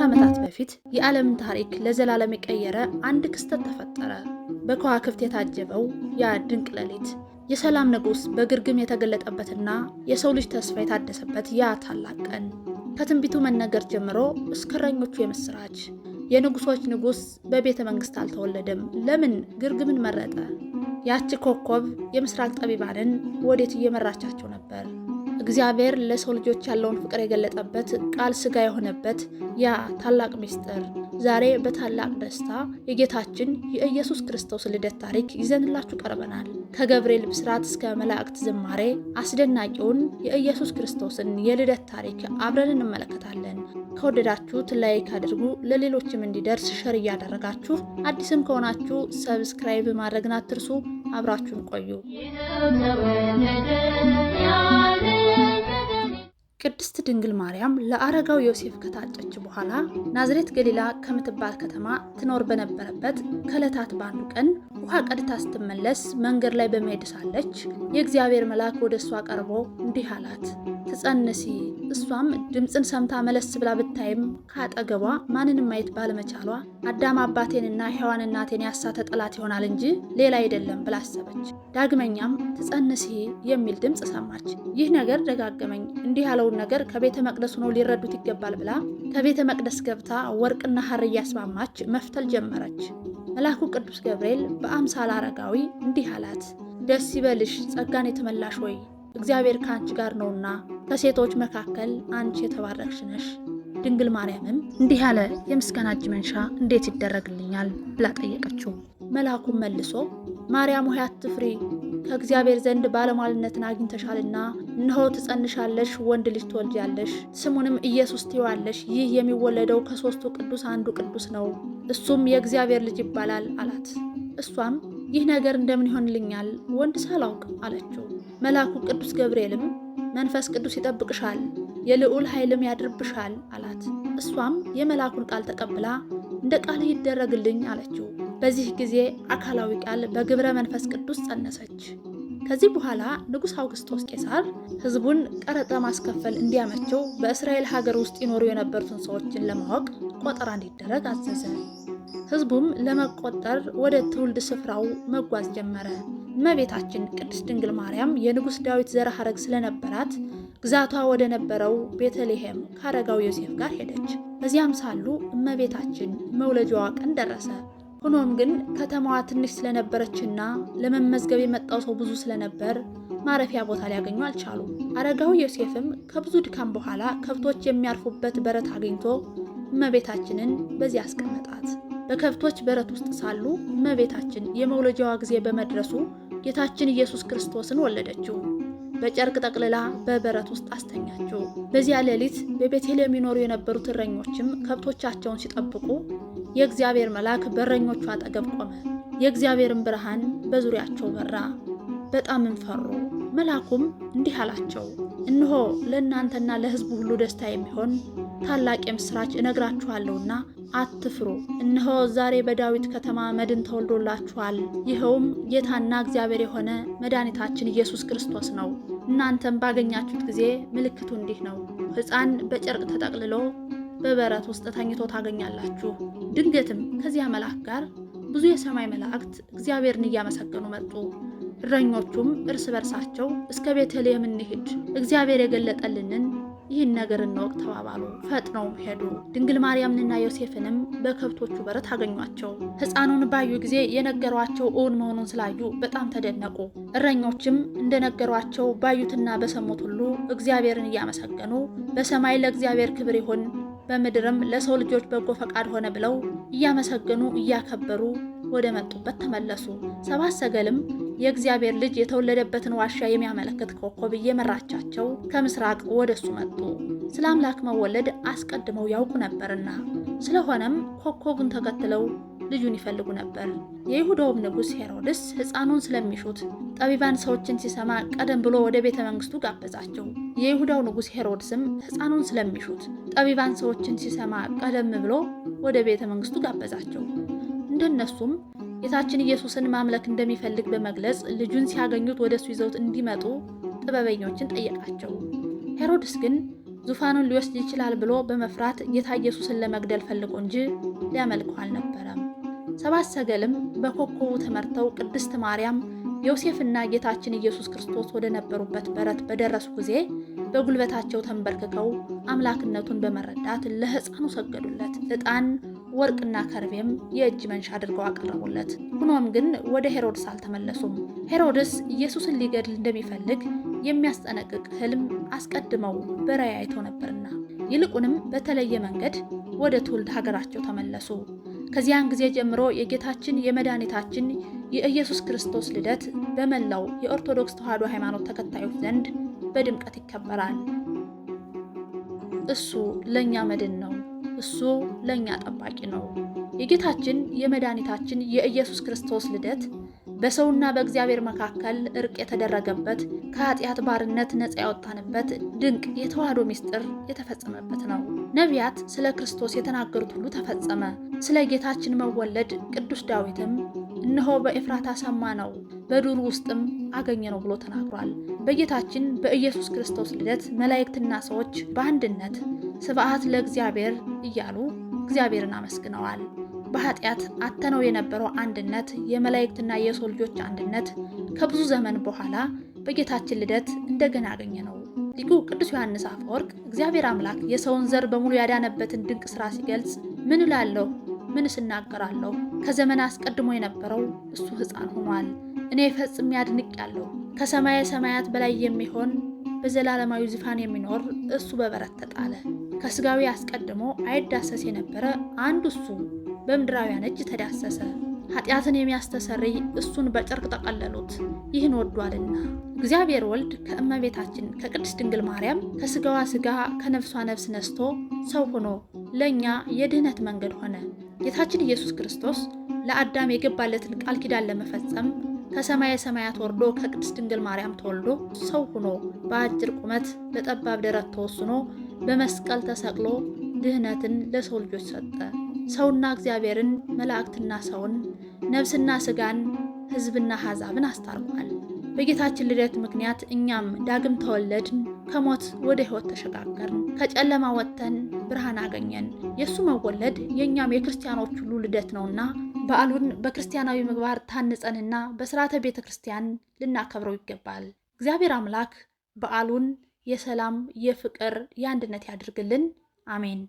ዓመታት በፊት የዓለምን ታሪክ ለዘላለም የቀየረ አንድ ክስተት ተፈጠረ። በከዋክብት የታጀበው ያ ድንቅ ሌሊት፣ የሰላም ንጉሥ በግርግም የተገለጠበትና የሰው ልጅ ተስፋ የታደሰበት ያ ታላቅ ቀን። ከትንቢቱ መነገር ጀምሮ እስከ እረኞቹ የምስራች። የንጉሶች ንጉሥ በቤተ መንግሥት አልተወለደም። ለምን ግርግምን መረጠ? ያቺ ኮከብ የምስራቅ ጠቢባንን ወዴት እየመራቻቸው ነበር? እግዚአብሔር ለሰው ልጆች ያለውን ፍቅር የገለጠበት ቃል ሥጋ የሆነበት ያ ታላቅ ምስጢር ዛሬ በታላቅ ደስታ የጌታችን የኢየሱስ ክርስቶስ ልደት ታሪክ ይዘንላችሁ ቀርበናል። ከገብርኤል ብስራት እስከ መላእክት ዝማሬ አስደናቂውን የኢየሱስ ክርስቶስን የልደት ታሪክ አብረን እንመለከታለን። ከወደዳችሁት ላይክ አድርጉ፣ ለሌሎችም እንዲደርስ ሸር እያደረጋችሁ አዲስም ከሆናችሁ ሰብስክራይብ ማድረግን አትርሱ። አብራችሁን ቆዩ። ቅድስት ድንግል ማርያም ለአረጋው ዮሴፍ ከታጨች በኋላ ናዝሬት ገሊላ ከምትባል ከተማ ትኖር በነበረበት ከዕለታት በአንዱ ቀን ውሃ ቀድታ ስትመለስ መንገድ ላይ በመሄድ ሳለች የእግዚአብሔር መልአክ ወደ እሷ ቀርቦ እንዲህ አላት፣ ትጸንሲ። እሷም ድምፅን ሰምታ መለስ ብላ ብታይም ከአጠገቧ ማንንም ማየት ባለመቻሏ አዳም አባቴንና ሔዋን እናቴን ያሳተ ጠላት ይሆናል እንጂ ሌላ አይደለም ብላ አሰበች። ዳግመኛም ትጸንሲ የሚል ድምፅ ሰማች። ይህ ነገር ደጋገመኝ፣ እንዲህ ያለውን ነገር ከቤተ መቅደስ ሆነው ሊረዱት ይገባል ብላ ከቤተ መቅደስ ገብታ ወርቅና ሐር እያስማማች መፍተል ጀመረች። መልአኩ ቅዱስ ገብርኤል በአምሳለ አረጋዊ እንዲህ አላት፣ ደስ ይበልሽ ጸጋን የተመላሽ ሆይ እግዚአብሔር ከአንቺ ጋር ነውና ከሴቶች መካከል አንቺ የተባረክሽ ነሽ። ድንግል ማርያምም እንዲህ ያለ የምስጋና እጅ መንሻ እንዴት ይደረግልኛል ብላ ጠየቀችው። መልአኩም መልሶ ማርያም ሆይ አትፍሪ፣ ከእግዚአብሔር ዘንድ ባለሟልነትን አግኝተሻልና እነሆ ትጸንሻለሽ፣ ወንድ ልጅ ትወልጃለሽ፣ ስሙንም ኢየሱስ ትይዋለሽ። ይህ የሚወለደው ከሦስቱ ቅዱስ አንዱ ቅዱስ ነው፣ እሱም የእግዚአብሔር ልጅ ይባላል አላት። እሷም ይህ ነገር እንደምን ይሆንልኛል ወንድ ሳላውቅ አለችው። መልአኩ ቅዱስ ገብርኤልም መንፈስ ቅዱስ ይጠብቅሻል፣ የልዑል ኃይልም ያድርብሻል አላት። እሷም የመልአኩን ቃል ተቀብላ እንደ ቃልህ ይደረግልኝ አለችው። በዚህ ጊዜ አካላዊ ቃል በግብረ መንፈስ ቅዱስ ጸነሰች። ከዚህ በኋላ ንጉሥ አውግስጦስ ቄሳር ሕዝቡን ቀረጥ ማስከፈል እንዲያመቸው በእስራኤል ሀገር ውስጥ ይኖሩ የነበሩትን ሰዎችን ለማወቅ ቆጠራ እንዲደረግ አዘዘ። ሕዝቡም ለመቆጠር ወደ ትውልድ ስፍራው መጓዝ ጀመረ። እመቤታችን ቅድስት ድንግል ማርያም የንጉሥ ዳዊት ዘር ሐረግ ስለነበራት ግዛቷ ወደ ነበረው ቤተልሔም ከአረጋው ዮሴፍ ጋር ሄደች። በዚያም ሳሉ እመቤታችን መውለጃዋ ቀን ደረሰ። ሆኖም ግን ከተማዋ ትንሽ ስለነበረችና ለመመዝገብ የመጣው ሰው ብዙ ስለነበር ማረፊያ ቦታ ሊያገኙ አልቻሉም። አረጋው ዮሴፍም ከብዙ ድካም በኋላ ከብቶች የሚያርፉበት በረት አግኝቶ እመቤታችንን በዚያ አስቀመጣት። በከብቶች በረት ውስጥ ሳሉ እመቤታችን የመውለጃዋ ጊዜ በመድረሱ ጌታችን ኢየሱስ ክርስቶስን ወለደችው። በጨርቅ ጠቅልላ በበረት ውስጥ አስተኛችው። በዚያ ሌሊት በቤተልሔም ይኖሩ የነበሩት እረኞችም ከብቶቻቸውን ሲጠብቁ የእግዚአብሔር መልአክ በእረኞቹ አጠገብ ቆመ። የእግዚአብሔርን ብርሃን በዙሪያቸው በራ። በጣምም ፈሩ። መልአኩም እንዲህ አላቸው፣ እነሆ ለእናንተና ለሕዝቡ ሁሉ ደስታ የሚሆን ታላቅ የምሥራች እነግራችኋለሁና አትፍሩ። እነሆ ዛሬ በዳዊት ከተማ መድን ተወልዶላችኋል። ይኸውም ጌታና እግዚአብሔር የሆነ መድኃኒታችን ኢየሱስ ክርስቶስ ነው። እናንተም ባገኛችሁት ጊዜ ምልክቱ እንዲህ ነው፣ ሕፃን በጨርቅ ተጠቅልሎ በበረት ውስጥ ተኝቶ ታገኛላችሁ። ድንገትም ከዚያ መልአክ ጋር ብዙ የሰማይ መላእክት እግዚአብሔርን እያመሰገኑ መጡ። እረኞቹም እርስ በርሳቸው እስከ ቤተልሔም እንሂድ፣ እግዚአብሔር የገለጠልንን ይህን ነገር እንወቅ ተባባሉ። ፈጥነውም ሄዱ። ድንግል ማርያምንና ዮሴፍንም በከብቶቹ በረት አገኟቸው። ሕፃኑን ባዩ ጊዜ የነገሯቸው እውን መሆኑን ስላዩ በጣም ተደነቁ። እረኞችም እንደነገሯቸው ባዩትና በሰሙት ሁሉ እግዚአብሔርን እያመሰገኑ በሰማይ ለእግዚአብሔር ክብር ይሁን፣ በምድርም ለሰው ልጆች በጎ ፈቃድ ሆነ ብለው እያመሰገኑ እያከበሩ ወደ መጡበት ተመለሱ። ሰብአ ሰገልም የእግዚአብሔር ልጅ የተወለደበትን ዋሻ የሚያመለክት ኮከብ እየመራቻቸው ከምስራቅ ወደሱ መጡ። ስለ አምላክ መወለድ አስቀድመው ያውቁ ነበርና፣ ስለሆነም ኮከቡን ተከትለው ልጁን ይፈልጉ ነበር። የይሁዳውም ንጉሥ ሄሮድስ ሕፃኑን ስለሚሹት ጠቢባን ሰዎችን ሲሰማ ቀደም ብሎ ወደ ቤተ መንግስቱ ጋበዛቸው። የይሁዳው ንጉሥ ሄሮድስም ሕፃኑን ስለሚሹት ጠቢባን ሰዎችን ሲሰማ ቀደም ብሎ ወደ ቤተ መንግስቱ ጋበዛቸው። እንደነሱም ጌታችን ኢየሱስን ማምለክ እንደሚፈልግ በመግለጽ ልጁን ሲያገኙት ወደሱ ይዘውት እንዲመጡ ጥበበኞችን ጠየቃቸው። ሄሮድስ ግን ዙፋኑን ሊወስድ ይችላል ብሎ በመፍራት ጌታ ኢየሱስን ለመግደል ፈልጎ እንጂ ሊያመልከው አልነበረም። ሰባት ሰገልም በኮከቡ ተመርተው ቅድስት ማርያም ዮሴፍና ጌታችን ኢየሱስ ክርስቶስ ወደ ነበሩበት በረት በደረሱ ጊዜ በጉልበታቸው ተንበርክከው አምላክነቱን በመረዳት ለሕፃኑ ሰገዱለት። ዕጣን፣ ወርቅና ከርቤም የእጅ መንሻ አድርገው አቀረቡለት። ሆኖም ግን ወደ ሄሮድስ አልተመለሱም። ሄሮድስ ኢየሱስን ሊገድል እንደሚፈልግ የሚያስጠነቅቅ ሕልም አስቀድመው በራእይ አይተው ነበርና ይልቁንም በተለየ መንገድ ወደ ትውልድ ሀገራቸው ተመለሱ። ከዚያን ጊዜ ጀምሮ የጌታችን የመድኃኒታችን የኢየሱስ ክርስቶስ ልደት በመላው የኦርቶዶክስ ተዋሕዶ ሃይማኖት ተከታዮች ዘንድ በድምቀት ይከበራል። እሱ ለኛ መድን ነው። እሱ ለኛ ጠባቂ ነው። የጌታችን የመድኃኒታችን የኢየሱስ ክርስቶስ ልደት በሰውና በእግዚአብሔር መካከል እርቅ የተደረገበት፣ ከኃጢአት ባርነት ነፃ ያወጣንበት ድንቅ የተዋሕዶ ምስጢር የተፈጸመበት ነው። ነቢያት ስለ ክርስቶስ የተናገሩት ሁሉ ተፈጸመ። ስለ ጌታችን መወለድ ቅዱስ ዳዊትም እነሆ በኤፍራታ ሰማነው፣ በዱር ውስጥም አገኘነው ብሎ ተናግሯል። በጌታችን በኢየሱስ ክርስቶስ ልደት መላእክትና ሰዎች በአንድነት ስብሐት ለእግዚአብሔር እያሉ እግዚአብሔርን አመስግነዋል። በኃጢአት አተነው የነበረው አንድነት፣ የመላእክትና የሰው ልጆች አንድነት ከብዙ ዘመን በኋላ በጌታችን ልደት እንደገና አገኘነው። ሊቁ ቅዱስ ዮሐንስ አፈወርቅ እግዚአብሔር አምላክ የሰውን ዘር በሙሉ ያዳነበትን ድንቅ ሥራ ሲገልጽ ምን እላለሁ? ምንስ እናገራለሁ? ከዘመን አስቀድሞ የነበረው እሱ ሕፃን ሆኗል። እኔ ፈጽሜ አድንቄአለሁ። ከሰማየ ሰማያት በላይ የሚሆን በዘላለማዊ ዙፋን የሚኖር እሱ በበረት ተጣለ። ከሥጋዊ አስቀድሞ አይዳሰስ የነበረ አንዱ እሱ በምድራውያን እጅ ተዳሰሰ። ኃጢአትን የሚያስተሰርይ እሱን በጨርቅ ጠቀለሉት፣ ይህን ወዷልና። እግዚአብሔር ወልድ ከእመቤታችን ከቅድስት ድንግል ማርያም ከሥጋዋ ሥጋ ከነፍሷ ነፍስ ነስቶ ሰው ሆኖ ለእኛ የድኅነት መንገድ ሆነ። ጌታችን ኢየሱስ ክርስቶስ ለአዳም የገባለትን ቃል ኪዳን ለመፈጸም ከሰማየ ሰማያት ወርዶ ከቅድስት ድንግል ማርያም ተወልዶ ሰው ሆኖ በአጭር ቁመት በጠባብ ደረት ተወስኖ በመስቀል ተሰቅሎ ድኅነትን ለሰው ልጆች ሰጠ። ሰውና እግዚአብሔርን፣ መላእክትና ሰውን፣ ነፍስና ሥጋን፣ ሕዝብና አሕዛብን አስታርቋል። በጌታችን ልደት ምክንያት እኛም ዳግም ተወለድን፣ ከሞት ወደ ሕይወት ተሸጋገርን፣ ከጨለማ ወጥተን ብርሃን አገኘን። የእሱ መወለድ የእኛም የክርስቲያኖች ሁሉ ልደት ነውና በዓሉን በክርስቲያናዊ ምግባር ታንጸንና በሥርዓተ ቤተ ክርስቲያን ልናከብረው ይገባል። እግዚአብሔር አምላክ በዓሉን የሰላም፣ የፍቅር፣ የአንድነት ያድርግልን። አሜን።